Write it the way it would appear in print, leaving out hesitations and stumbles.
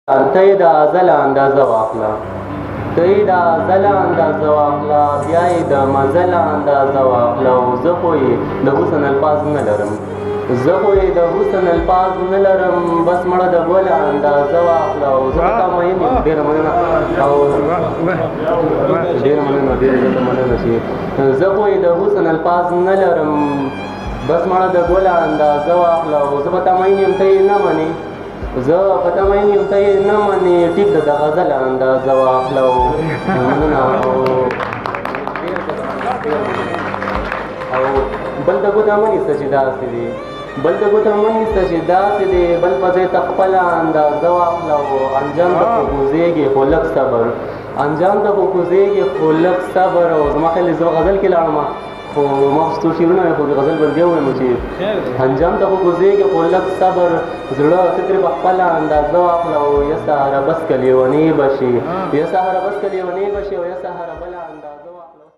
ته یې د ازله اندازه واخله ته یې د ازله اندازه واخله بیا یې د مزله اندازه واخله او زه خو یې د حسن الفاظ نه لرم زه خو یې د حسن الفاظ نه لرم بس مړه د ګله اندازه واخله او زه په تا مین یم ډېره مننه او ډېره مننه ډېره زیاته مننه چې زه خو یې د حسن الفاظ نه لرم بس مړه د ګله اندازه واخله او زه په تا مین یم ته یې نه منې زه په تا مین یم ته یې نه منې ټیک ده د غزل اندازه واخله او مننه او بل د ګوته مه نیسه چې داسې دی بل د ګوته مه نیسه چې داسې دی بل په ځای ته خپله اندازه واخله او انجام ته خو کوزېږې خو لږ صبر انجام ته خو کوزېږې خو لږ صبر او زما خیال زه غزل کې لاړم خو ما خو څو شعرونه مې خو د غزل بندې ووایم چې انجام ته خو کوزېږې خو لږ صبر زړه ته ترې په خپله اندازه واخله او یا سهاره بس که لیونۍ به شي یا سهاره بس که لیونۍ به شي او یا سهاره بله اندازه واخله